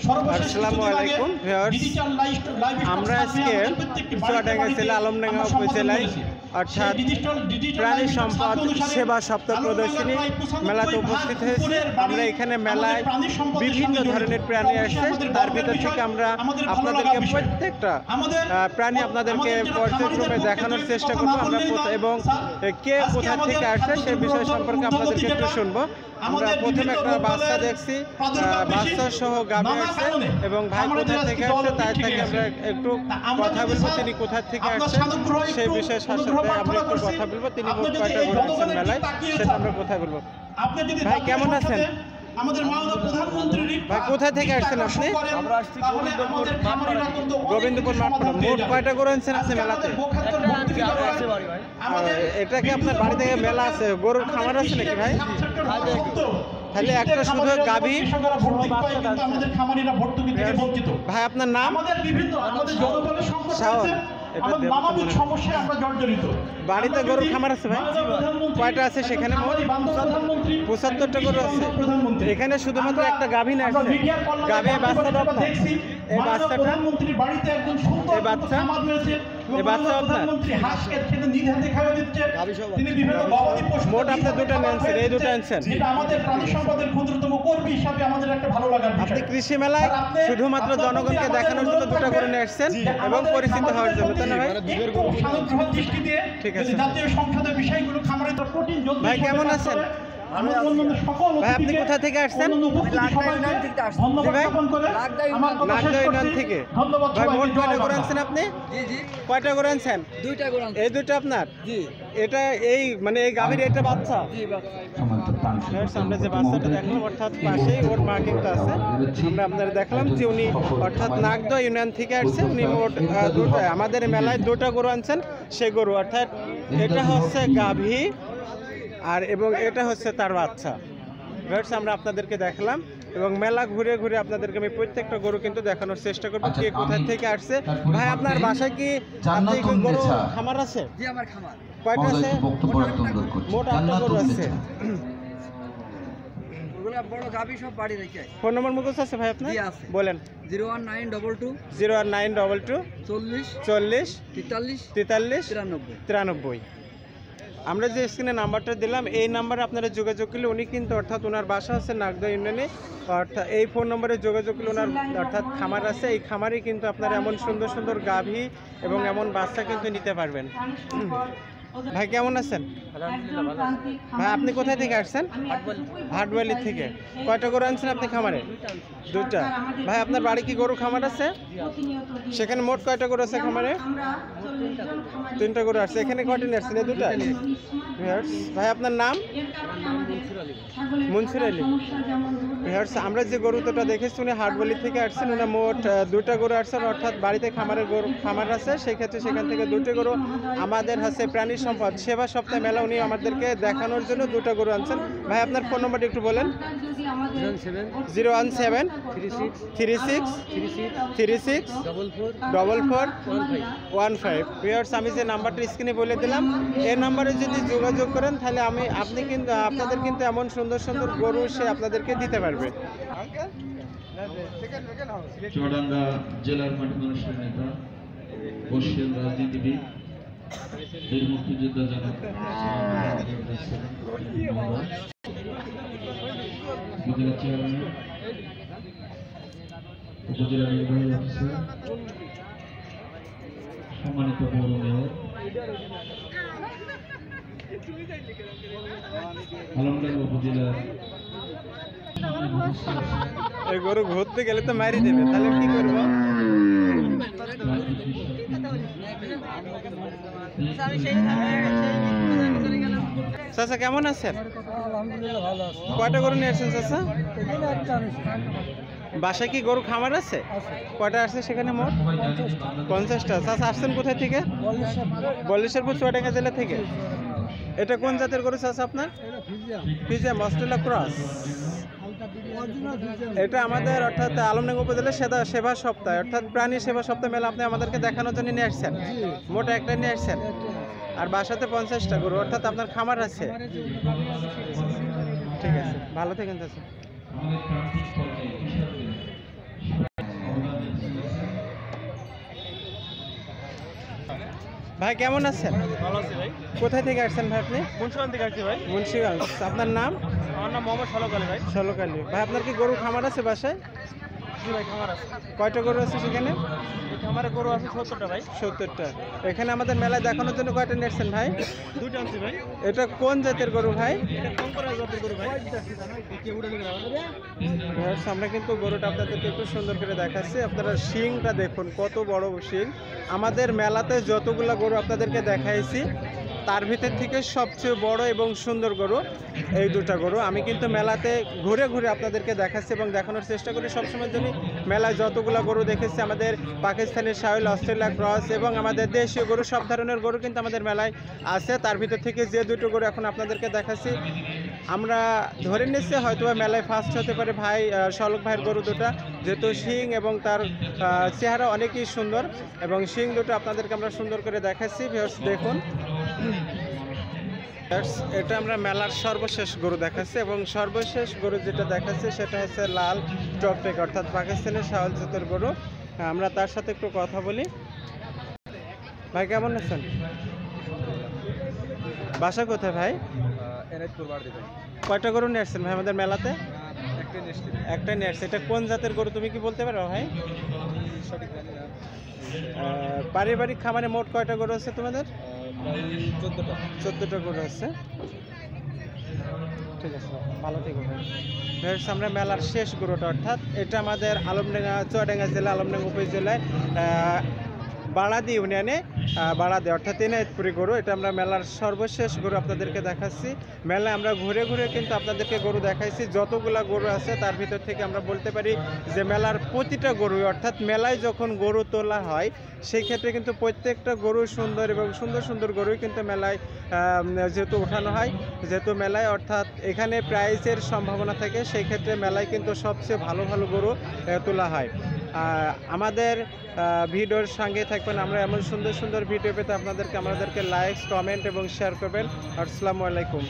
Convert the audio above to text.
আসসালামু আলাইকুম ভিউয়ার্স, আমরা আজকে চুয়াডাঙ্গা জেলা আলমডাঙ্গা উপজেলায় অর্থাৎ প্রাণী সম্পদ সেবা সপ্তাহ প্রদর্শনী মেলাতে উপস্থিত হয়েছে। আমরা এখানে মেলায় বিভিন্ন ধরনের প্রাণী আসছে, তার ভিতর থেকে আমরা আপনাদেরকে প্রত্যেকটা প্রাণী আপনাদেরকে পর্যায়ক্রমে দেখানোর চেষ্টা করবো আমরা, এবং কে কোথা থেকে আসছে সে বিষয় সম্পর্কে আপনাদেরকে একটু শুনবো। আমরা প্রথমে একটা বাচ্চা দেখছি, বাচ্চা সহ গাভী আসছে এবং ভাই কোথা থেকে আসছে তার থেকে আমরা একটু কথা বলবো, তিনি কোথা থেকে আসছে সেই বিষয়ে সাথে আমরা একটু কথা বলবো। তিনি মোট কয়টা ঘুরেছেন মেলায় সেটা আমরা কথা বলবো। ভাই কেমন আছেন? ভাই কোথা থেকে আসছেন আপনি? গোবিন্দপুর মাঠপাড়া। মোট কয়টা গরু আনছেন আপনি মেলাতে? এটা কি আপনার বাড়ি থেকে মেলা আছে, গরুর খামার আছে নাকি ভাই? তাহলে একটা শুধু গাভী। ভাই আপনার নাম? শাওন। বাড়িতে গরুর খামার আছে ভাই? কয়টা আছে সেখানে? ৭৫টা গরু আছে। এখানে শুধুমাত্র একটা গাভী না আছে? গাভী বাচ্চাটা আপনার? এই বাচ্চাটা, এই বাচ্চা, এই বাচ্চা আপনার? মোট আপনি দুটো নিয়েছেন, এই দুটো আনছেন। আপনি কৃষি মেলায় শুধুমাত্র জনগণকে দেখানোর জন্য দুটো করে নিয়ে আসছেন এবং পরিচিত হওয়ার জন্য, তাই না ভাই? ঠিক আছে ভাই, কেমন আছেন? ভাই আপনি কোথা থেকে আসছেন? নাগদা ইউনিয়ন থেকে। ভাই মোট কয়টা করে আনছেন আপনি? কয়টা করে আনছেন? এই দুইটা আপনার? এটা এই মানে এই গাভীর এটা বাচ্চা? আমরা যে বাচ্চাটা দেখলাম অর্থাৎ পাশেই ওর মা কিন্তু আছে, আমরা আপনারা দেখলাম যে উনি অর্থাৎ নাগদা ইউনিয়ন থেকে আসছে। উনি মোট দুটো আমাদের মেলায় দুটো গরু আনছেন। সেই গরু অর্থাৎ এটা হচ্ছে গাভী আর এবং এটা হচ্ছে তার বাচ্চা। আমরা আপনাদেরকে দেখালাম এবং মেলা ঘুরে ঘুরে আপনাদেরকে আমি প্রত্যেকটা গরু কিন্তু দেখানোর চেষ্টা করবো কে কোথা থেকে আসছে। ভাই আপনার বাসায় কি গরু খামার আছে? কয়টা আছে? মোট 8টা গরু আছে। ফোন নম্বর মুখস্থ আছে ভাই আপনার? বলেন। 01922 01922 40 43 93। আমরা যে স্ক্রিনে নাম্বারটা দিলাম এই নাম্বারে আপনারা যোগাযোগ করলে উনি কিন্তু অর্থাৎ ওনার বাসা আছে নাগদা ইউনিয়নে, অর্থাৎ এই ফোন নম্বরে যোগাযোগ করলে ওনার অর্থাৎ খামার আছে। এই খামারে কিন্তু আপনারা এমন সুন্দর সুন্দর গাভী এবং এমন বাচ্চা কিন্তু নিতে পারবেন। ভাই কেমন আছেন? ভাই আপনি কোথায় থেকে আসছেন? হাটবালি থেকে। কয়টা গরু আনছেন আপনি খামারে? দুটা। ভাই আপনার বাড়ি কি গরু খামার আছে? সেখানে মোট কয়টা গরু আছে খামারে? 3টা গরু আসছে। এখানে কয়টা নিয়ে আসছেন? দুটা। ভাই আপনার নাম? মনসুর আলী। আমরা যে গরু দুটা দেখেছি উনি হাটবালি থেকে আসছেন। উনি মোট 2টা গরু আসছেন, অর্থাৎ বাড়িতে খামারের গরু খামার আছে, সেই ক্ষেত্রে সেখান থেকে 2টি গরু আমাদের হচ্ছে প্রাণী সম্পদ সেবা সপ্তাহে মেলা উনি আমাদেরকে দেখানোর জন্য 2টা গরু আনছেন। ভাই আপনার ফোন নম্বরটা একটু বলেন। 017 36 36 44 15। ভিউয়ার্স, আমি যে নাম্বারটা স্ক্রিনে বলে দিলাম এই নাম্বারে যদি যোগাযোগ করেন তাহলে আপনি কিন্তু আপনাদের কিন্তু এমন সুন্দর সুন্দর গরু সে আপনাদেরকে দিতে পারবে। চুয়াডাঙ্গা জেলার মাটি মানুষের নেতা, বর্ষীয় রাজনীতিবিদ, বীর মুক্তিযোদ্ধা জনক উপজেলা চেয়ারম্যান, উপজেলা নির্বাহী অফিসার, সম্মানিত পৌর মেয়র, আলমডাঙ্গা উপজেলার এই গরু ঘুরতে গেলে তো মারি দেবে, তাহলে কি করবো? চাচা কেমন আছেন? কয়টা গরু নিয়ে আসছেন চাচা? বাসায় কি গরু খামার আছে? কয়টা আসছে সেখানে? মোট 50টা। চাচা আসছেন কোথায় থেকে? বল্লেশ্বরপুর চুয়াডাঙ্গা জেলা থেকে। এটা কোন জাতের গরু চাচা আপনার? ফিজিয়াম অস্ট্রেলিয়া ক্রস। এটা আমাদের অর্থাৎ আলমডাঙ্গা উপজেলার সেবা সপ্তাহে অর্থাৎ প্রাণী সেবা সপ্তাহ মেলা আপনি আমাদেরকে দেখানোর জন্য নিয়ে আসছেন। মোট একটা নিয়ে আসছেন আর বাসাতে 50টা গরু, অর্থাৎ আপনার খামার আছে। ঠিক আছে, ভালো থাকেন চাচা। ভাই কেমন আছেন? ভালো আছি ভাই। কোথায় থেকে আসছেন ভাই আপনি? মুন্সিগঞ্জ থেকে আসছি ভাই। মুন্সিগঞ্জ। আপনার নাম? আমার নাম মোহাম্মদ শালক আলী ভাই। শলক আলী। ভাই আপনার কি গরু খামার আছে বাসায়? জি ভাই, খামার আছে। কয়টা গরু আছে সেখানে? এই খামারে গরু আছে 70টা ভাই। 70টা। এখানে আমাদের মেলায় দেখানোর জন্য কয়টা নিয়েছেন ভাই? 2টা আনছি ভাই। এটা কোন জাতের গরু ভাই? এটা কম করে জাতের গরু ভাই। ভিউয়ার্স, আমরা কিন্তু গরুটা আপনাদেরকে একটু সুন্দর করে দেখাচ্ছি। আপনারা শিংটা দেখুন, কত বড় শিং। আমাদের মেলাতে যতগুলা গরু আপনাদেরকে দেখাইছি তার ভিতর থেকে সবচেয়ে বড় এবং সুন্দর গরু এই দুটা গরু। আমি কিন্তু মেলাতে ঘুরে ঘুরে আপনাদেরকে দেখাচ্ছি এবং দেখানোর চেষ্টা করি সবসময় জন্য। মেলায় যতগুলো গরু দেখেছি, আমাদের পাকিস্তানি শাহিওয়াল, অস্ট্রেলিয়া ক্রস এবং আমাদের দেশীয় গরু, সব ধরনের গরু কিন্তু আমাদের মেলায় আছে। তার ভিতর থেকে যে দুটো গরু এখন আপনাদেরকে দেখাচ্ছি, আমরা ধরে নিচ্ছি হয়তো মেলায় ফার্স্ট হতে পারে ভাই শলক ভাইয়ের গরু দুটা, যেহেতু শিং এবং তার চেহারা অনেকই সুন্দর এবং শিং দুটো আপনাদেরকে আমরা সুন্দর করে দেখাচ্ছি। ভিউয়ার্স দেখুন, এটা আমরা মেলার সর্বশেষ গরু দেখাচ্ছি এবং সর্বশেষ গরু যেটা দেখাচ্ছি সেটা হচ্ছে লাল টকটেক, অর্থাৎ পাকিস্তানের শাওয়াল জাতের গরু। আমরা তার সাথে একটু কথা বলি। ভাই কেমন আছেন? বাসা কোথায় ভাই? কয়টা গরু নিয়ে আসছেন ভাই আমাদের মেলাতে? একটা নিয়ে আসছে। এটা কোন জাতের গরু তুমি কি বলতে পারো ভাই? পারিবারিক খামারে মোট কয়টা গরু আছে তোমাদের? 14টা গরু আছে। ঠিক আছে, ভালো থেকো ভাই। আমরা মেলার শেষ গরুটা, অর্থাৎ এটা আমাদের আলমডাঙ্গা, চুয়াডাঙ্গা জেলা, আলমডাঙ্গা উপজেলায় বাড়াদি ইউনিয়নে বাড়াদি, অর্থাৎ এনায়েতপুরি গরু। এটা আমরা মেলার সর্বশেষ গরু আপনাদেরকে দেখাচ্ছি। মেলায় আমরা ঘুরে ঘুরে কিন্তু আপনাদেরকে গরু দেখাইছি। যতগুলা গরু আছে তার ভিতর থেকে আমরা বলতে পারি যে মেলার প্রতিটা গরু, অর্থাৎ মেলায় যখন গরু তোলা হয় সেই ক্ষেত্রে কিন্তু প্রত্যেকটা গরু সুন্দর এবং সুন্দর সুন্দর গরুই কিন্তু মেলায় যেহেতু ওঠানো হয়, যেহেতু মেলায় অর্থাৎ এখানে প্রাইজের সম্ভাবনা থাকে, সেই ক্ষেত্রে মেলায় কিন্তু সবচেয়ে ভালো ভালো গরু তোলা হয়। আমাদের ভিডিওর সঙ্গে থাকবেন। আমরা এমন সুন্দর সুন্দর ভিডিও পেতে আমাদেরকে লাইক, কমেন্ট এবং শেয়ার করবেন। আসসালামু আলাইকুম।